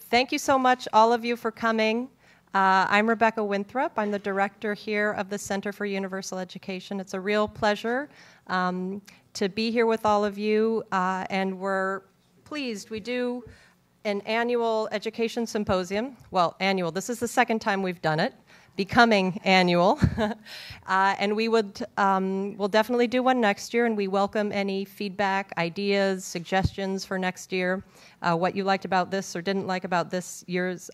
Thank you so much, all of you, for coming. I'm Rebecca Winthrop. I'm the director here of the Center for Universal Education. It's a real pleasure to be here with all of you, and we're pleased. We do an annual education symposium. Well, annual. This is the second time we've done it, becoming annual. And we'll definitely do one next year, and we welcome any feedback, ideas, suggestions for next year, what you liked about this or didn't like about this year's,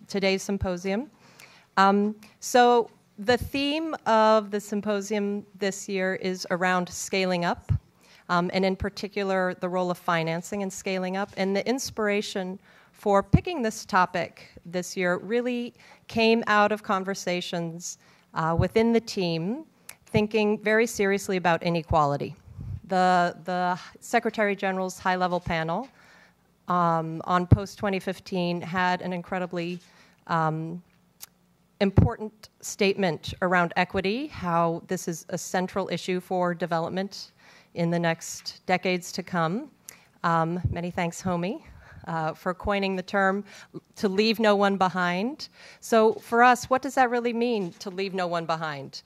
today's symposium. So the theme of the symposium this year is around scaling up, and in particular, the role of financing and scaling up. And the inspiration for picking this topic this year really came out of conversations within the team, thinking very seriously about inequality. The Secretary General's high-level panel on post-2015 had an incredibly important statement around equity, how this is a central issue for development in the next decades to come. Many thanks, Homi, for coining the term to leave no one behind. So for us, what does that really mean, to leave no one behind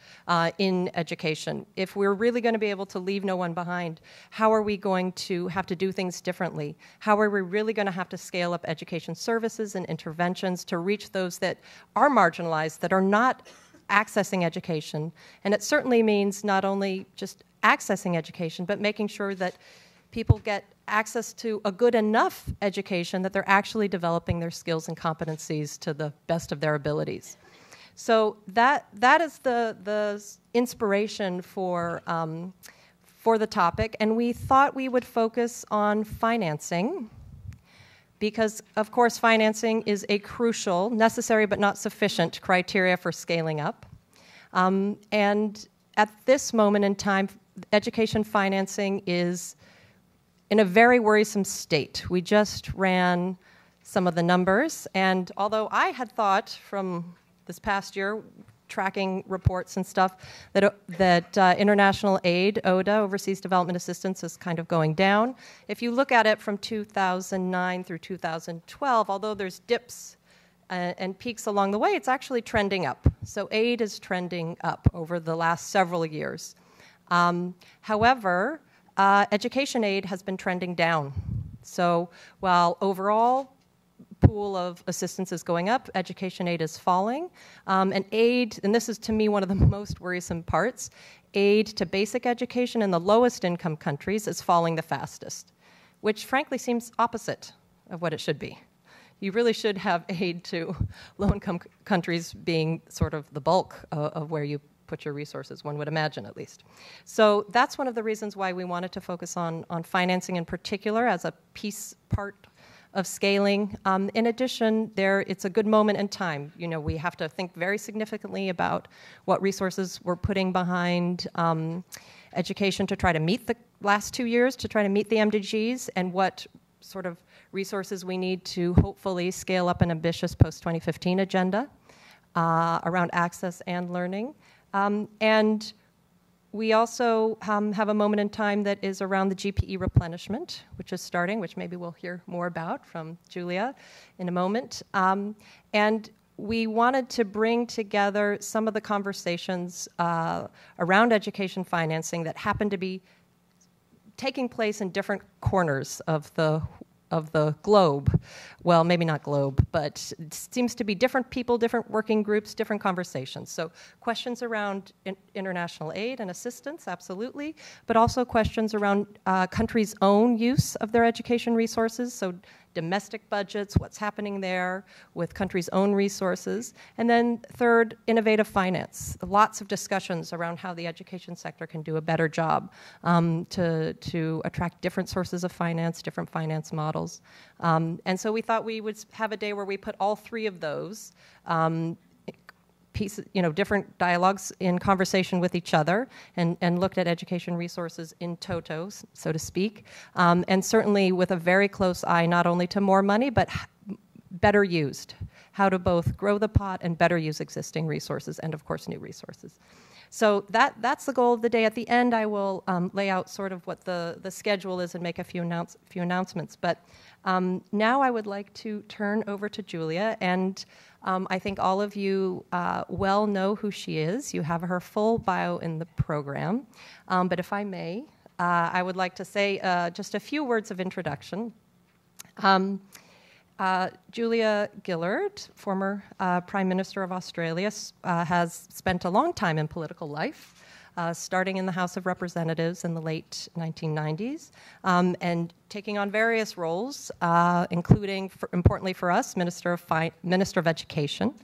in education? If we're really going to be able to leave no one behind, how are we going to have to do things differently? How are we really going to have to scale up education services and interventions to reach those that are marginalized, that are not accessing education? And it certainly means not only just accessing education, but making sure that people get access to a good enough education that they're actually developing their skills and competencies to the best of their abilities. So that is the inspiration for the topic, and we thought we would focus on financing, because of course financing is a crucial, necessary but not sufficient criteria for scaling up. And at this moment in time, education financing is in a very worrisome state. We just ran some of the numbers, and although I had thought from this past year, tracking reports and stuff, that international aid, ODA, Overseas Development Assistance, is kind of going down. If you look at it from 2009 through 2012, although there's dips and peaks along the way, it's actually trending up. So aid is trending up over the last several years. However, education aid has been trending down. So while overall pool of assistance is going up, education aid is falling. And aid, and this is to me one of the most worrisome parts, aid to basic education in the lowest income countries is falling the fastest, which frankly seems opposite of what it should be. You really should have aid to low-income countries being sort of the bulk of where you put your resources, one would imagine at least. So that's one of the reasons why we wanted to focus on financing in particular as a part of scaling. In addition, it's a good moment in time. You know, we have to think very significantly about what resources we're putting behind education to try to meet the last 2 years, to try to meet the MDGs, and what sort of resources we need to hopefully scale up an ambitious post-2015 agenda around access and learning. And we also have a moment in time that is around the GPE replenishment, which is starting, which maybe we'll hear more about from Julia in a moment. And we wanted to bring together some of the conversations around education financing that happen to be taking place in different corners of the globe. Well, maybe not globe, but it seems to be different people, different working groups, different conversations. So questions around international aid and assistance, absolutely, but also questions around countries' own use of their education resources, so domestic budgets, what's happening there with countries' own resources. And then third, innovative finance. Lots of discussions around how the education sector can do a better job to attract different sources of finance, different finance models. And so we thought we would have a day where we put all three of those pieces, different dialogues in conversation with each other, and looked at education resources in toto, so to speak, and certainly with a very close eye not only to more money, but better used, how to both grow the pot and better use existing resources and, of course, new resources. So that's the goal of the day. At the end, I will lay out sort of what the schedule is and make a few announcements. But now I would like to turn over to Julia, and I think all of you well know who she is. You have her full bio in the program. But if I may, I would like to say just a few words of introduction. Julia Gillard, former Prime Minister of Australia, has spent a long time in political life, starting in the House of Representatives in the late 1990s, and taking on various roles, including, importantly for us, Minister of Education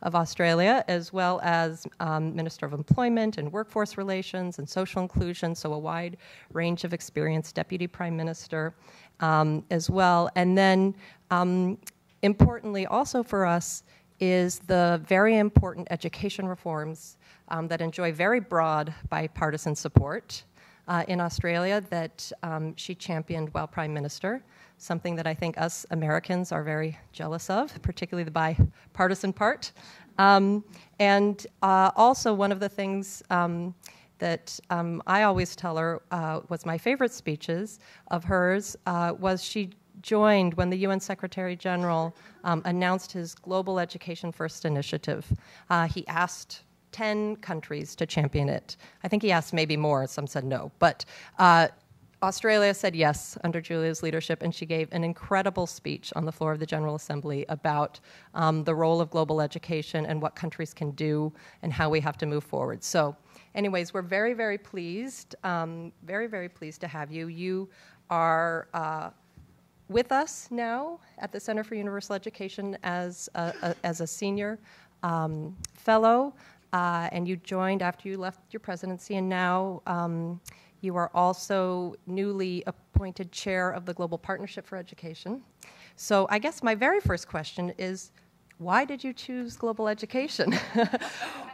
of Australia, as well as Minister of Employment and Workforce Relations and Social Inclusion, so a wide range of experience, Deputy Prime Minister as well. And then, importantly also for us, is the very important education reforms that enjoy very broad bipartisan support in Australia that she championed while Prime Minister, something that I think us Americans are very jealous of, particularly the bipartisan part. And also one of the things that I always tell her was my favorite speeches of hers was she joined when the UN Secretary General announced his Global Education First initiative. He asked 10 countries to champion it. I think he asked maybe more, some said no, but Australia said yes under Julia's leadership, and she gave an incredible speech on the floor of the General Assembly about the role of global education and what countries can do and how we have to move forward. So anyways, we're very, very pleased, very, very pleased to have you. You are with us now at the Center for Universal Education as a senior fellow, and you joined after you left your presidency, and now you are also newly appointed chair of the Global Partnership for Education. So I guess my very first question is, why did you choose global education?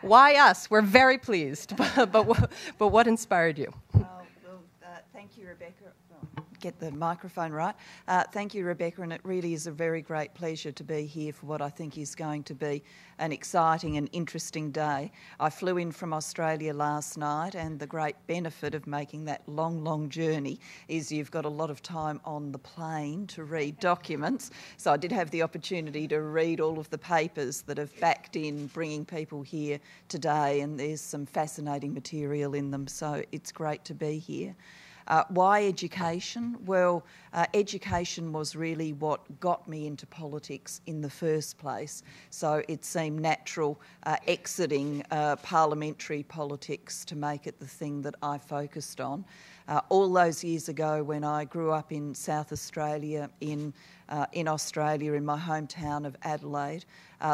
Why us? We're very pleased, but what inspired you? Thank you, Rebecca. Get the microphone right. Thank you, Rebecca, and it really is a very great pleasure to be here for what I think is going to be an exciting and interesting day. I flew in from Australia last night, and the great benefit of making that long, long journey is you've got a lot of time on the plane to read documents. So I did have the opportunity to read all of the papers that have backed in bringing people here today, and there's some fascinating material in them, so it's great to be here. Why education? Well, education was really what got me into politics in the first place. So it seemed natural exiting parliamentary politics to make it the thing that I focused on. All those years ago when I grew up in South Australia, in Australia, in my hometown of Adelaide,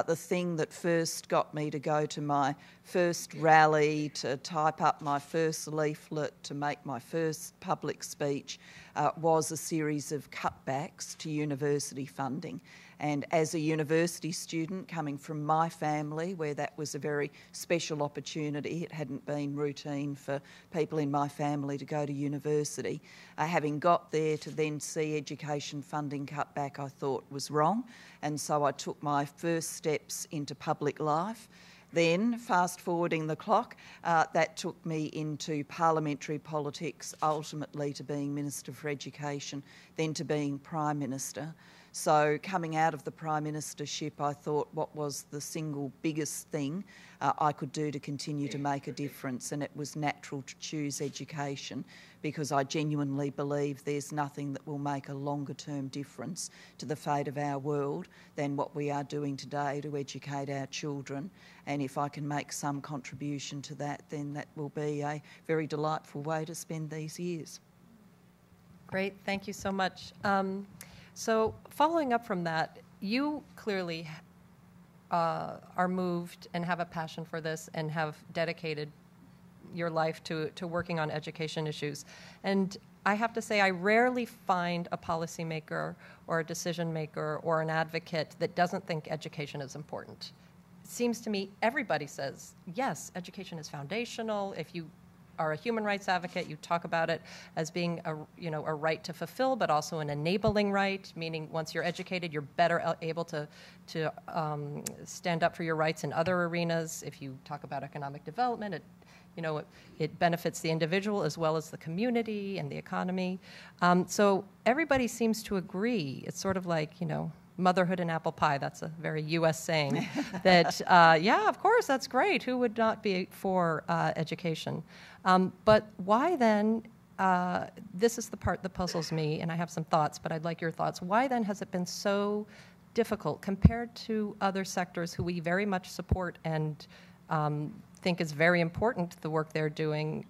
the thing that first got me to go to my first rally, to type up my first leaflet, to make my first public speech, was a series of cutbacks to university funding. And as a university student coming from my family, where that was a very special opportunity, it hadn't been routine for people in my family to go to university, having got there to then see education funding cut back, I thought was wrong. And so I took my first steps into public life. Then, fast forwarding the clock, that took me into parliamentary politics, ultimately to being Minister for Education, then to being Prime Minister. So coming out of the Prime Ministership, I thought what was the single biggest thing I could do to continue to make a difference, and it was natural to choose education because I genuinely believe there's nothing that will make a longer term difference to the fate of our world than what we are doing today to educate our children. And if I can make some contribution to that, then that will be a very delightful way to spend these years. Great, thank you so much. So following up from that, you clearly are moved and have a passion for this and have dedicated your life to working on education issues. And I have to say, I rarely find a policymaker or a decision maker or an advocate that doesn't think education is important. It seems to me everybody says, yes, education is foundational. If you are a human rights advocate, you talk about it as being a right to fulfill, but also an enabling right, meaning once you're educated, you're better able to stand up for your rights in other arenas. If you talk about economic development, it benefits the individual as well as the community and the economy. So everybody seems to agree. It's sort of like, motherhood and apple pie. That's a very U.S. saying that, yeah, of course, that's great. Who would not be for education? But why then, this is the part that puzzles me, and I have some thoughts, but I'd like your thoughts. Why then has it been so difficult compared to other sectors who we very much support and think is very important, the work they're doing,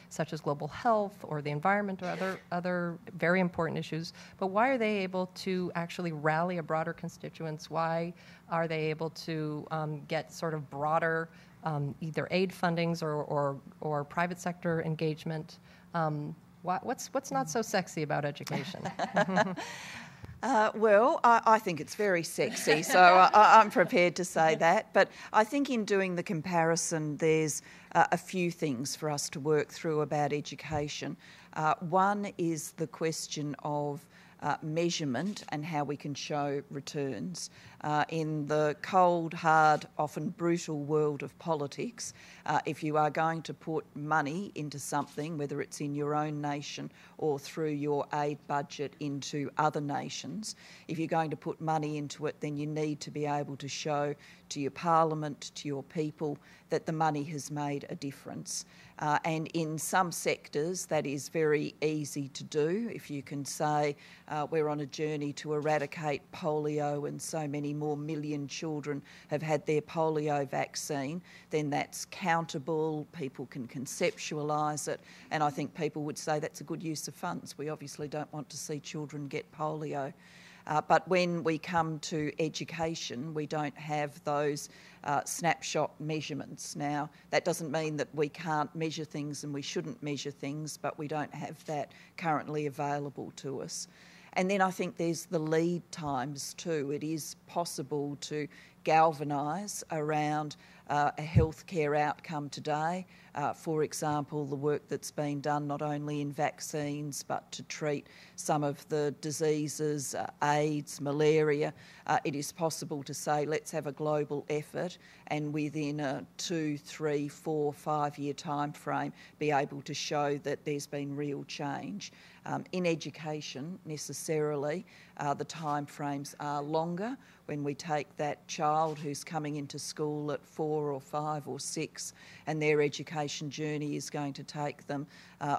such as global health or the environment or other very important issues. But why are they able to actually rally a broader constituents? Why are they able to get sort of broader either aid fundings or private sector engagement? What's not so sexy about education? Well, I think it's very sexy, so I'm prepared to say that. But I think in doing the comparison, there's a few things for us to work through about education. One is the question of measurement and how we can show returns. In the cold, hard, often brutal world of politics, if you are going to put money into something, whether it's in your own nation or through your aid budget into other nations, if you're going to put money into it, then you need to be able to show to your parliament, to your people, that the money has made a difference. And in some sectors, that is very easy to do. If you can say we're on a journey to eradicate polio and so many more million children have had their polio vaccine, then that's countable, people can conceptualise it, and I think people would say that's a good use of funds. We obviously don't want to see children get polio. But when we come to education, we don't have those snapshot measurements. Now, that doesn't mean that we can't measure things and we shouldn't measure things, but we don't have that currently available to us. And then I think there's the lead times too. It is possible to galvanise around a healthcare outcome today. For example, the work that's been done not only in vaccines but to treat some of the diseases, AIDS, malaria. It is possible to say let's have a global effort and within a 2, 3, 4, 5 year time frame be able to show that there's been real change. In education, necessarily, the time frames are longer. When we take that child who's coming into school at 4 or 5 or 6 and their education journey is going to take them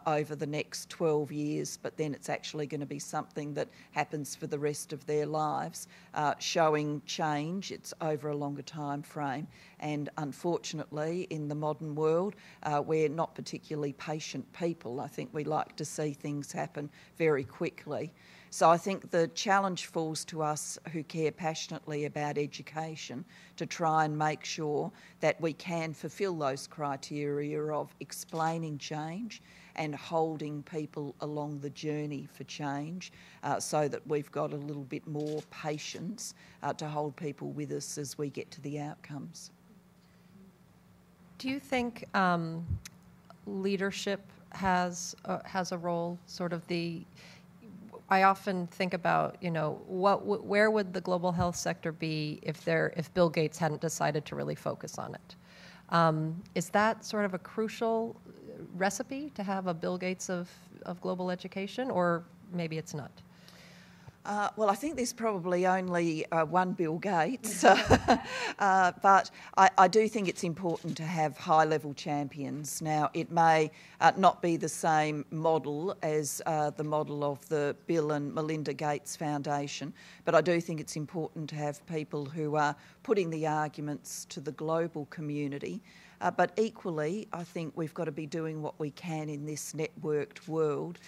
over the next 12 years, but then it's actually going to be something that happens for the rest of their lives, showing change, it's over a longer time frame. And unfortunately, in the modern world, we're not particularly patient people. I think we like to see things happen very quickly. So I think the challenge falls to us who care passionately about education to try and make sure that we can fulfil those criteria of explaining change and holding people along the journey for change so that we've got a little bit more patience to hold people with us as we get to the outcomes. Do you think leadership has a role, sort of the... I often think about, where would the global health sector be if Bill Gates hadn't decided to really focus on it? Is that sort of a crucial recipe to have a Bill Gates of global education, or maybe it's not? Well, I think there's probably only one Bill Gates, but I do think it's important to have high-level champions. Now, it may not be the same model as the model of the Bill and Melinda Gates Foundation, but I do think it's important to have people who are putting the arguments to the global community. But equally, I think we've got to be doing what we can in this networked world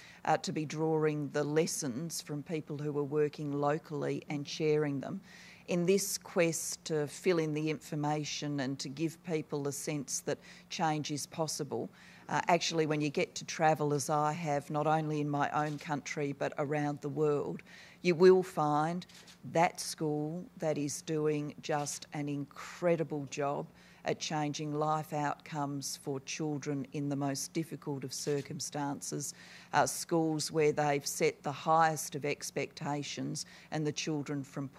to be drawing the lessons from people who are working locally and sharing them. In this quest to fill in the information and to give people a sense that change is possible, actually when you get to travel as I have, not only in my own country but around the world, you will find that school that is doing just an incredible job at changing life outcomes for children in the most difficult of circumstances, schools where they've set the highest of expectations and the children from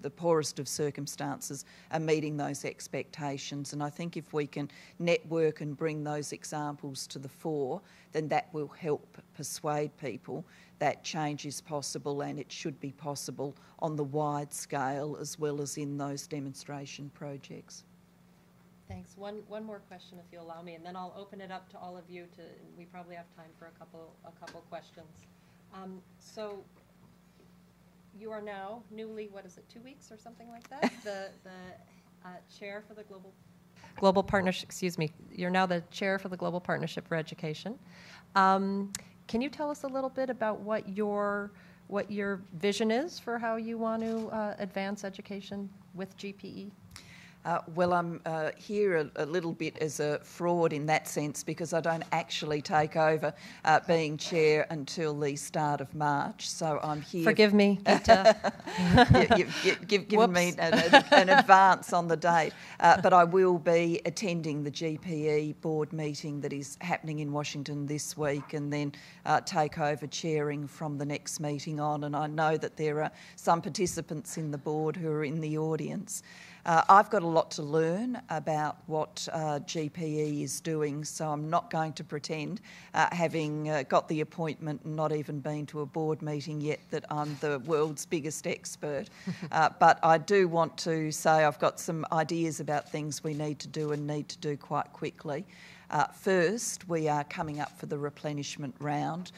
the poorest of circumstances are meeting those expectations. And I think if we can network and bring those examples to the fore, then that will help persuade people that change is possible, and it should be possible on the wide scale as well as in those demonstration projects. Thanks. One more question, if you'll allow me, and then I'll open it up to all of you. We probably have time for a couple questions. So you are now newly, 2 weeks or something like that? the chair for the Global Partnership. Excuse me. You're now the chair for the Global Partnership for Education. Can you tell us a little bit about what your vision is for how you want to advance education with GPE? Well, I'm here a little bit as a fraud in that sense, because I don't actually take over being chair until the start of March. So I'm here. Forgive me. You've given me an advance on the date. But I will be attending the GPE board meeting that is happening in Washington this week, and then take over chairing from the next meeting on. And I know that there are some participants in the board who are in the audience. I've got a lot to learn about what GPE is doing, so I'm not going to pretend, having got the appointment and not even been to a board meeting yet, that I'm the world's biggest expert. But I do want to say I've got some ideas about things we need to do and need to do quite quickly. First, we are coming up for the replenishment round.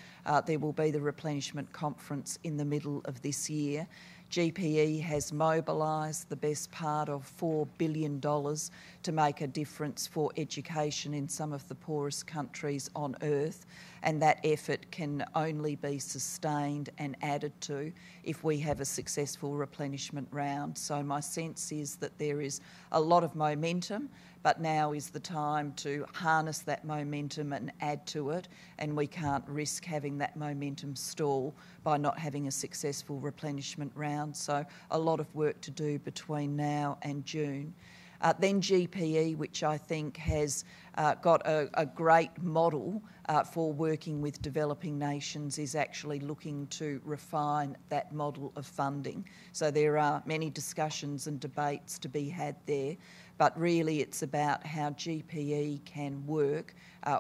There will be the replenishment conference in the middle of this year. GPE has mobilised the best part of $4 billion to make a difference for education in some of the poorest countries on earth, and that effort can only be sustained and added to if we have a successful replenishment round. So my sense is that there is a lot of momentum, but now is the time to harness that momentum and add to it, and we can't risk having that momentum stall by not having a successful replenishment round. So a lot of work to do between now and June. Then GPE, which I think has got a great model for working with developing nations, is actually looking to refine that model of funding. So there are many discussions and debates to be had there, but really it's about how GPE can work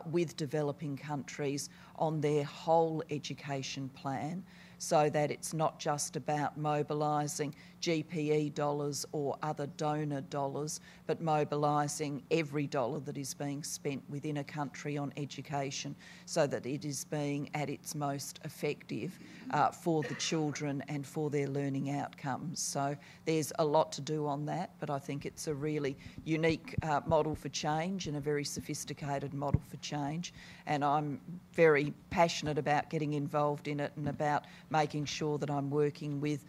with developing countries on their whole education plan, so that it's not just about mobilising GPE dollars or other donor dollars, but mobilising every dollar that is being spent within a country on education, so that it is being at its most effective for the children and for their learning outcomes. So there's a lot to do on that, but I think it's a really unique model for change and a very sophisticated model for change. And I'm very passionate about getting involved in it and about making sure that I'm working with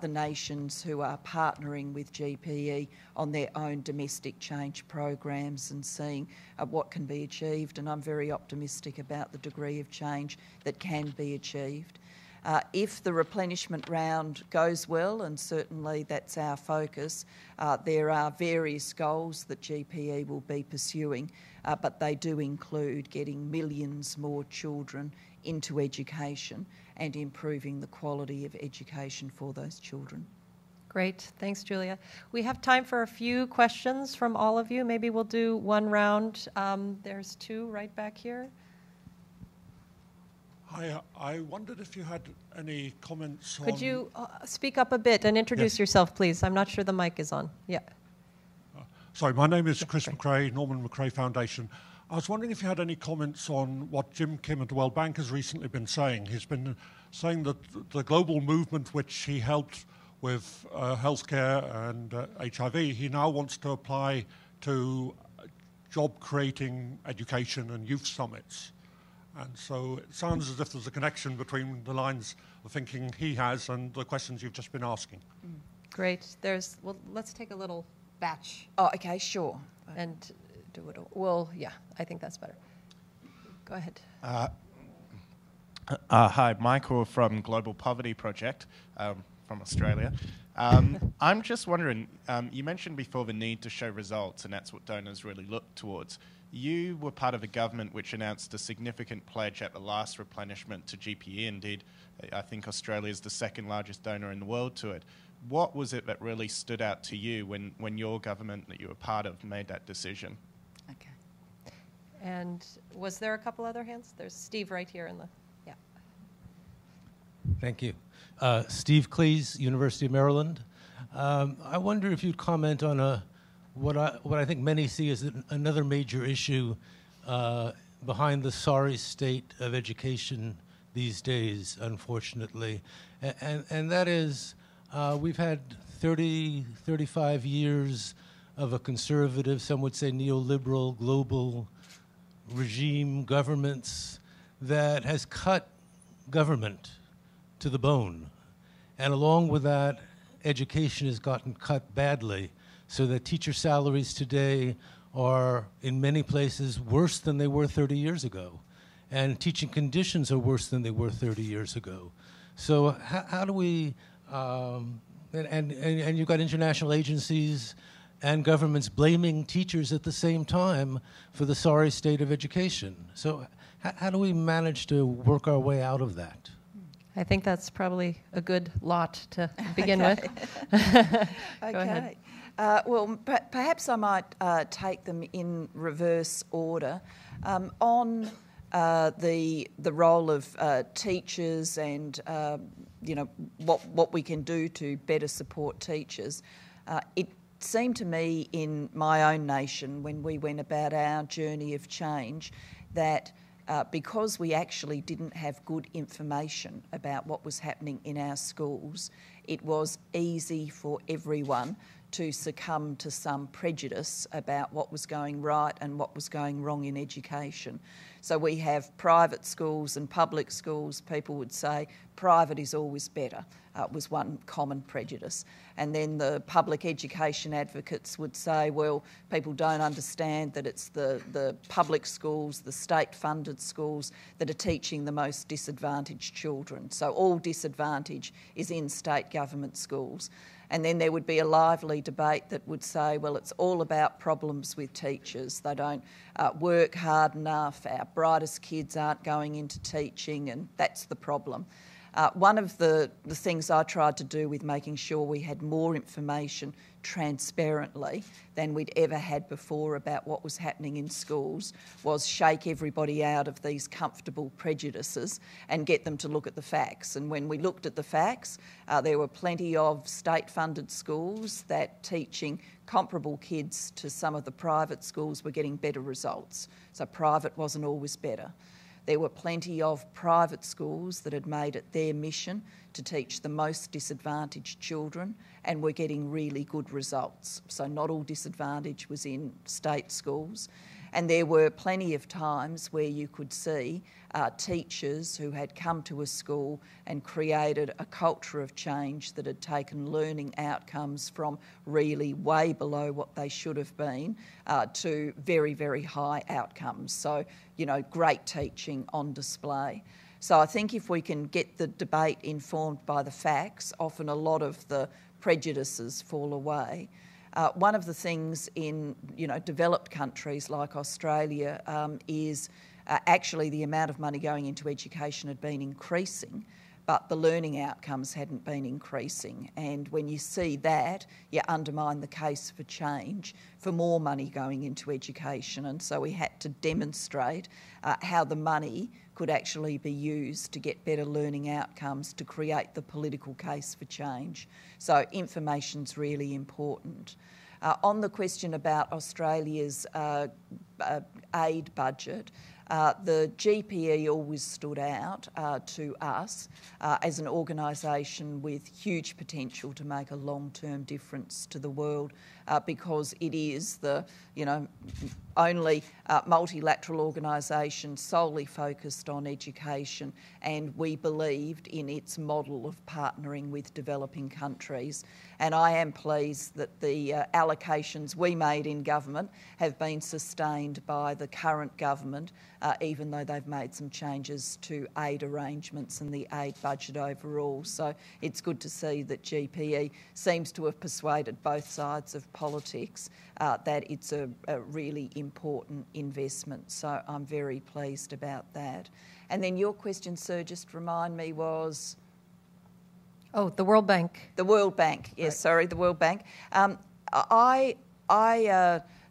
the nations who are partnering with GPE on their own domestic change programs and seeing what can be achieved. And I'm very optimistic about the degree of change that can be achieved. If the replenishment round goes well, and certainly that's our focus, there are various goals that GPE will be pursuing, but they do include getting millions more children into education and improving the quality of education for those children. Great. Thanks, Julia. We have time for a few questions from all of you. Maybe we'll do one round. There's two right back here. Hi, I wondered if you had any comments on... Could you speak up a bit and introduce yourself, please? I'm not sure the mic is on. Yeah. Sorry, my name is Chris McRae, Norman McRae Foundation. I was wondering if you had any comments on what Jim Kim at the World Bank has recently been saying. He's been saying that the global movement which he helped with healthcare and HIV, he now wants to apply to job-creating education and youth summits. And so it sounds as if there's a connection between the lines of thinking he has and the questions you've just been asking. Great. Well, let's take a little batch. Oh, okay, sure. And do it. Well, yeah, I think that's better. Go ahead. Hi, Michael from Global Poverty Project. from Australia. I'm just wondering, you mentioned before the need to show results, and that's what donors really look towards. You were part of a government which announced a significant pledge at the last replenishment to GPE. Indeed, I think Australia is the second largest donor in the world to it. What was it that really stood out to you when your government that you were part of made that decision? Okay. And was there a couple other hands? There's Steve right here in the, yeah. Thank you. Steve Cleese, University of Maryland. I wonder if you'd comment on what I think many see as another major issue behind the sorry state of education these days, unfortunately. And that is, we've had 30, 35 years of a conservative, some would say neoliberal, global regime, governments, that has cut government to the bone. And along with that, education has gotten cut badly, so that teacher salaries today are, in many places, worse than they were 30 years ago. And teaching conditions are worse than they were 30 years ago. So how do we, and you've got international agencies and governments blaming teachers at the same time for the sorry state of education. So how do we manage to work our way out of that? I think that's probably a good lot to begin with. Go ahead. Well, perhaps I might take them in reverse order. On the role of teachers and what we can do to better support teachers, it seemed to me in my own nation when we went about our journey of change that because we actually didn't have good information about what was happening in our schools, it was easy for everyone to succumb to some prejudice about what was going right and what was going wrong in education. So we have private schools and public schools. People would say private is always better, was one common prejudice. And then the public education advocates would say, well, people don't understand that it's the public schools, the state-funded schools that are teaching the most disadvantaged children. So all disadvantage is in state government schools. And then there would be a lively debate that would say, well, it's all about problems with teachers. They don't work hard enough, our brightest kids aren't going into teaching, and that's the problem. One of the things I tried to do with making sure we had more information transparently than we'd ever had before about what was happening in schools was shake everybody out of these comfortable prejudices and get them to look at the facts. And when we looked at the facts, there were plenty of state-funded schools that teaching comparable kids to some of the private schools were getting better results. So private wasn't always better. There were plenty of private schools that had made it their mission to teach the most disadvantaged children and were getting really good results. So not all disadvantage was in state schools. And there were plenty of times where you could see teachers who had come to a school and created a culture of change that had taken learning outcomes from really way below what they should have been to very, very high outcomes. So, great teaching on display. So I think if we can get the debate informed by the facts, often a lot of the prejudices fall away. One of the things in developed countries like Australia is actually the amount of money going into education had been increasing, but the learning outcomes hadn't been increasing. And when you see that, you undermine the case for change, for more money going into education. And so we had to demonstrate how the money could actually be used to get better learning outcomes to create the political case for change. So information's really important. On the question about Australia's aid budget, the GPE always stood out to us as an organisation with huge potential to make a long-term difference to the world because it is the, only multilateral organisation solely focused on education, and we believed in its model of partnering with developing countries. And I am pleased that the allocations we made in government have been sustained by the current government, even though they've made some changes to aid arrangements and the aid budget overall. So it's good to see that GPE seems to have persuaded both sides of politics that it's a really important investment. So I'm very pleased about that. And then your question, sir, just remind me, was... Oh, the World Bank. The World Bank, yes, right. Sorry, the World Bank. I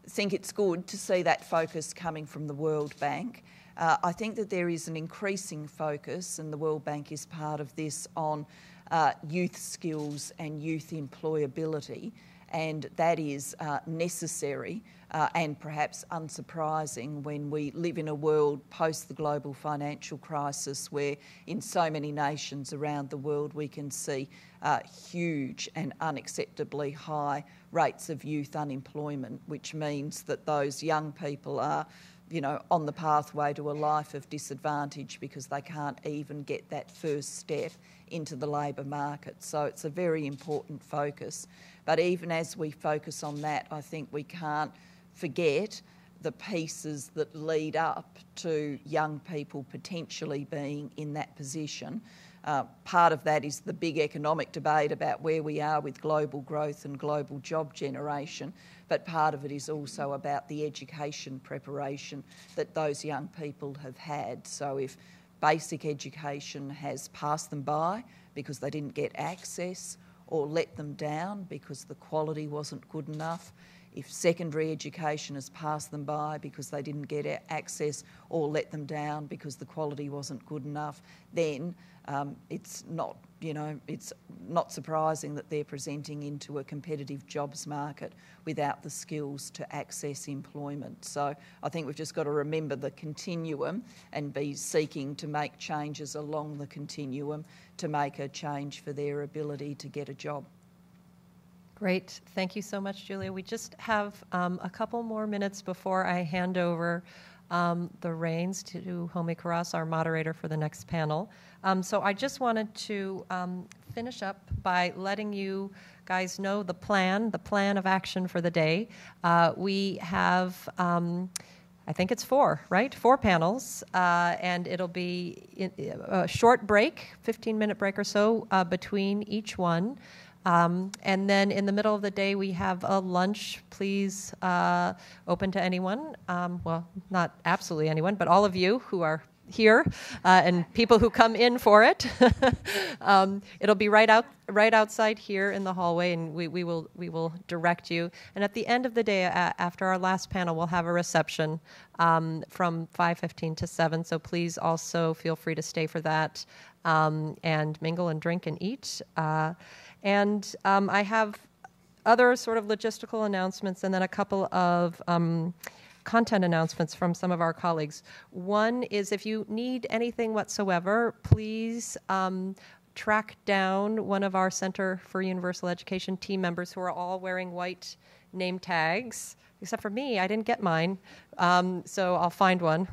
think it's good to see that focus coming from the World Bank. I think that there is an increasing focus, and the World Bank is part of this, on youth skills and youth employability, and that is necessary and perhaps unsurprising when we live in a world post the global financial crisis where in so many nations around the world we can see huge and unacceptably high rates of youth unemployment, which means that those young people are, you know, on the pathway to a life of disadvantage because they can't even get that first step into the labour market. So it's a very important focus. But even as we focus on that, I think we can't forget the pieces that lead up to young people potentially being in that position. Part of that is the big economic debate about where we are with global growth and global job generation, but part of it is also about the education preparation that those young people have had. So if basic education has passed them by because they didn't get access or let them down because the quality wasn't good enough, if secondary education has passed them by because they didn't get access or let them down because the quality wasn't good enough, then it's not, you know, it's not surprising that they're presenting into a competitive jobs market without the skills to access employment. So I think we've just got to remember the continuum and be seeking to make changes along the continuum to make a change for their ability to get a job. Great. Thank you so much, Julia. We just have a couple more minutes before I hand over the reins to Homi Karas, our moderator for the next panel. So I just wanted to finish up by letting you guys know the plan of action for the day. We have, I think it's 4, right? 4 panels, and it'll be a short break, 15-minute break or so between each one. And then in the middle of the day, we have a lunch, please, open to anyone. Well, not absolutely anyone, but all of you who are here and people who come in for it. It'll be right outside here in the hallway, and we will direct you. And at the end of the day, after our last panel, we'll have a reception from 5:15 to 7. So please also feel free to stay for that and mingle and drink and eat. And I have other sort of logistical announcements and then a couple of content announcements from some of our colleagues. One is if you need anything whatsoever, please track down one of our Center for Universal Education team members who are all wearing white name tags. Except for me, I didn't get mine, so I'll find one.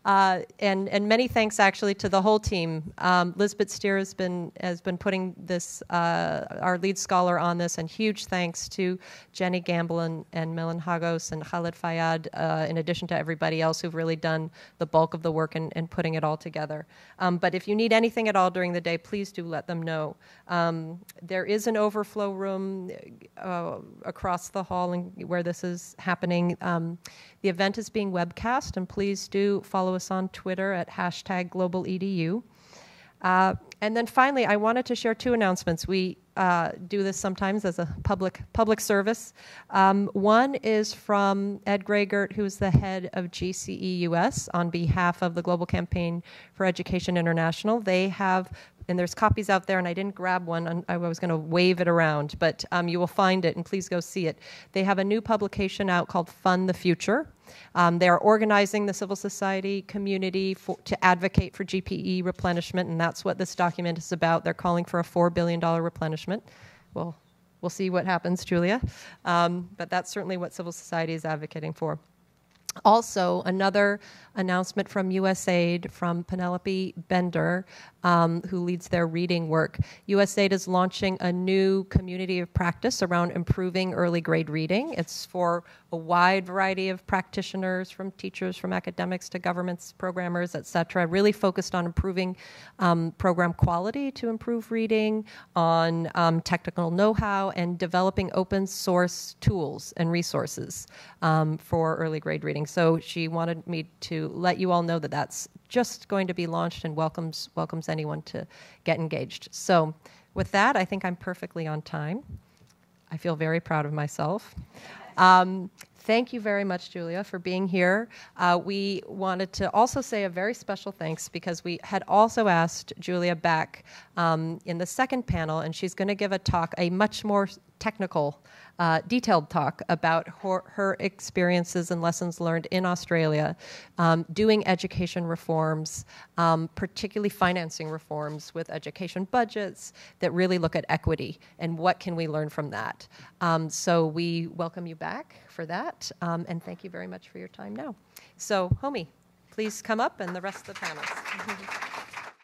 And many thanks actually to the whole team. Lisbeth Steer has been putting this, our lead scholar on this, and huge thanks to Jenny Gamble and Milan Hagos and Khalid Fayyad, in addition to everybody else who've really done the bulk of the work and putting it all together. But if you need anything at all during the day, please do let them know. There is an overflow room across the hall where this is happening. The event is being webcast, and please do follow us on Twitter at #GlobalEDU. And then finally, I wanted to share 2 announcements. We do this sometimes as a public service. One is from Ed Greigert, who's the head of GCE US, on behalf of the Global Campaign for Education International. They have, and there's copies out there, and I didn't grab one. I was going to wave it around, but you will find it, and please go see it. They have a new publication out called Fund the Future. They are organizing the civil society community to advocate for GPE replenishment, and that's what this document is about. They're calling for a $4 billion replenishment. Well, we'll see what happens, Julia. But that's certainly what civil society is advocating for. Also, another announcement from USAID, from Penelope Bender, who leads their reading work. USAID is launching a new community of practice around improving early grade reading. It's for a wide variety of practitioners, from teachers, from academics to governments, programmers, et cetera, really focused on improving program quality to improve reading, on technical know-how, and developing open source tools and resources for early grade reading. So she wanted me to let you all know that that's just going to be launched and welcomes anyone to get engaged. So with that, I think I'm perfectly on time. I feel very proud of myself. Thank you very much, Julia, for being here. We wanted to also say a very special thanks because we had also asked Julia back in the second panel, and she's going to give a much more technical, detailed talk about her experiences and lessons learned in Australia, doing education reforms, particularly financing reforms with education budgets that really look at equity and what can we learn from that. So we welcome you back for that, and thank you very much for your time now. So, Homi, please come up, and the rest of the panelists.